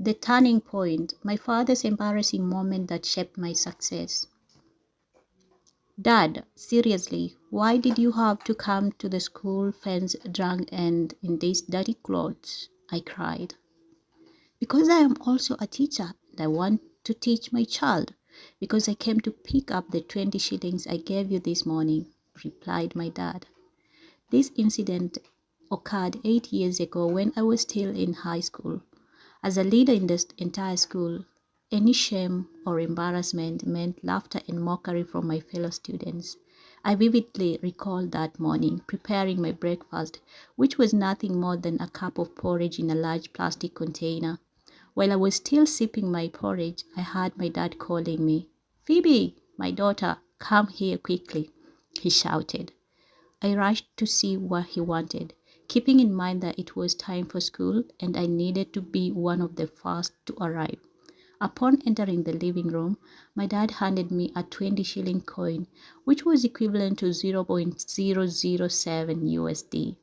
The turning point, my father's embarrassing moment that shaped my success. Dad, seriously, why did you have to come to the school fence drunk and in these dirty clothes? I cried. Because I am also a teacher and I want to teach my child. Because I came to pick up the 20 shillings I gave you this morning, replied my dad. This incident occurred 8 years ago when I was still in high school. As a leader in the entire school, any shame or embarrassment meant laughter and mockery from my fellow students. I vividly recall that morning preparing my breakfast, which was nothing more than a cup of porridge in a large plastic container. While I was still sipping my porridge, I heard my dad calling me. "Phoebe, my daughter, come here quickly," he shouted. I rushed to see what he wanted, keeping in mind that it was time for school and I needed to be one of the first to arrive. Upon entering the living room, my dad handed me a 20-shilling coin, which was equivalent to 0.007 USD.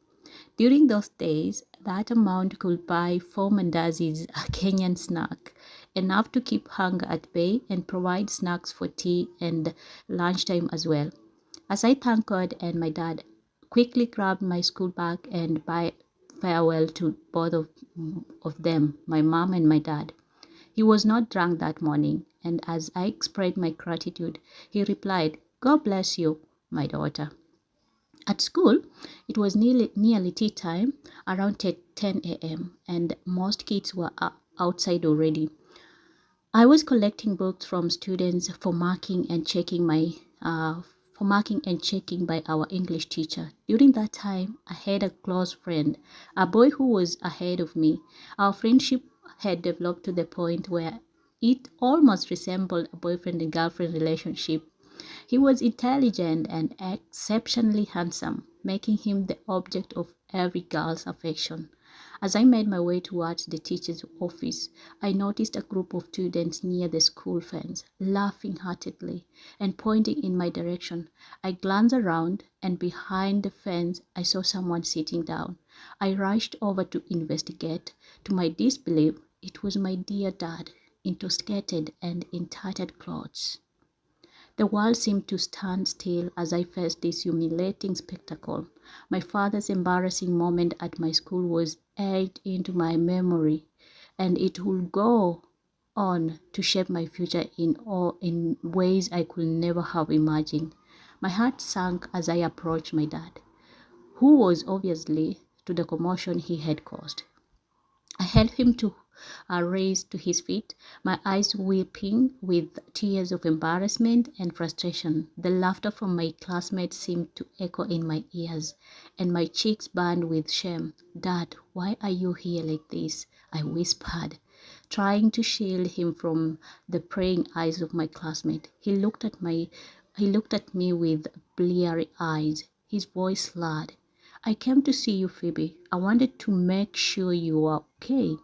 During those days, that amount could buy 4 mandazis, a Kenyan snack, enough to keep hunger at bay and provide snacks for tea and lunchtime as well. As I thanked God and my dad, quickly grabbed my school bag and bade farewell to both of them, my mom and my dad. He was not drunk that morning, and as I expressed my gratitude, he replied, "God bless you, my daughter." At school, it was nearly tea time, around 10 a.m., and most kids were outside already. I was collecting books from students for marking and checking by our English teacher. During that time, I had a close friend, a boy who was ahead of me. Our friendship had developed to the point where it almost resembled a boyfriend and girlfriend relationship. He was intelligent and exceptionally handsome, making him the object of every girl's affection. As I made my way towards the teacher's office, I noticed a group of students near the school fence, laughing heartedly and pointing in my direction. I glanced around, and behind the fence, I saw someone sitting down. I rushed over to investigate. To my disbelief, it was my dear dad, intoxicated and in tattered clothes. The world seemed to stand still as I faced this humiliating spectacle. My father's embarrassing moment at my school was etched into my memory, and it would go on to shape my future in ways I could never have imagined. My heart sank as I approached my dad, who was obviously to the commotion he had caused. I helped him to rise to his feet, my eyes weeping with tears of embarrassment and frustration. The laughter from my classmates seemed to echo in my ears, and my cheeks burned with shame. "Dad, why are you here like this?" I whispered, trying to shield him from the praying eyes of my classmate. He looked at me with bleary eyes, his voice slurred. "I came to see you, Phoebe. I wanted to make sure you were okay."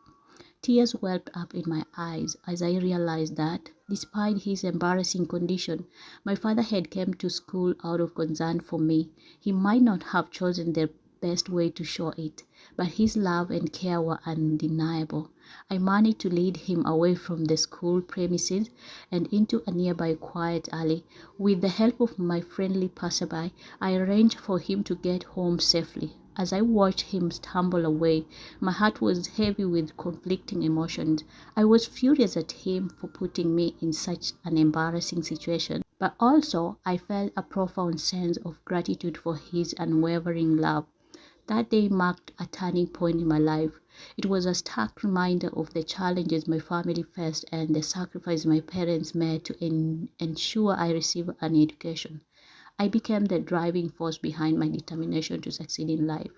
Tears welled up in my eyes as I realized that, despite his embarrassing condition, my father had come to school out of concern for me. He might not have chosen the best way to show it, but his love and care were undeniable. I managed to lead him away from the school premises and into a nearby quiet alley. With the help of my friendly passerby, I arranged for him to get home safely. As I watched him stumble away, my heart was heavy with conflicting emotions. I was furious at him for putting me in such an embarrassing situation, but also I felt a profound sense of gratitude for his unwavering love. That day marked a turning point in my life. It was a stark reminder of the challenges my family faced and the sacrifice my parents made to ensure I received an education. I became the driving force behind my determination to succeed in life.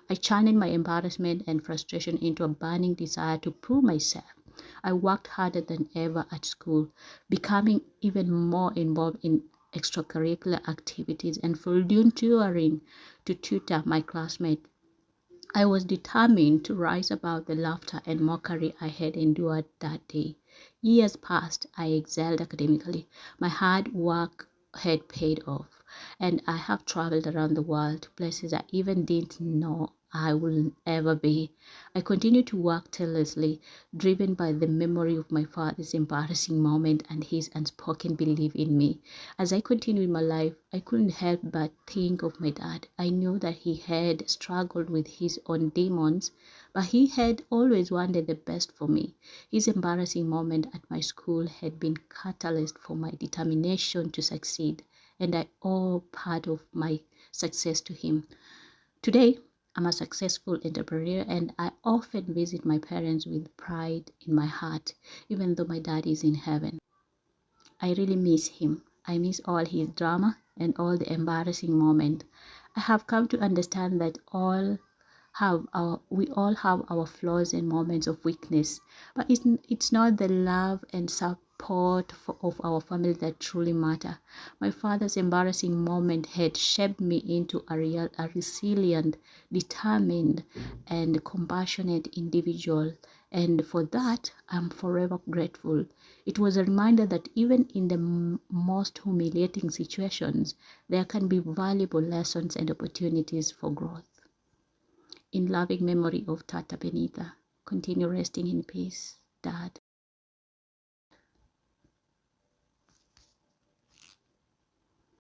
I channeled my embarrassment and frustration into a burning desire to prove myself. I worked harder than ever at school, becoming even more involved in extracurricular activities and volunteering to tutor my classmates. I was determined to rise above the laughter and mockery I had endured that day. Years passed, I excelled academically. My hard work had paid off, and I have traveled around the world to places I even didn't know I will ever be. I continue to work tirelessly, driven by the memory of my father's embarrassing moment and his unspoken belief in me. As I continued my life, I couldn't help but think of my dad. I knew that he had struggled with his own demons, but he had always wanted the best for me. His embarrassing moment at my school had been catalyst for my determination to succeed, and I owe part of my success to him. Today, I'm a successful entrepreneur and I often visit my parents with pride in my heart, even though my dad is in heaven. I really miss him. I miss all his drama and all the embarrassing moments. I have come to understand that we all have our flaws and moments of weakness, but it's not the love and support of our family that truly matter. My father's embarrassing moment had shaped me into a resilient, determined, and compassionate individual, and for that I'm forever grateful. It was a reminder that even in the most humiliating situations, there can be valuable lessons and opportunities for growth. In loving memory of Tata Benita, continue resting in peace, Dad.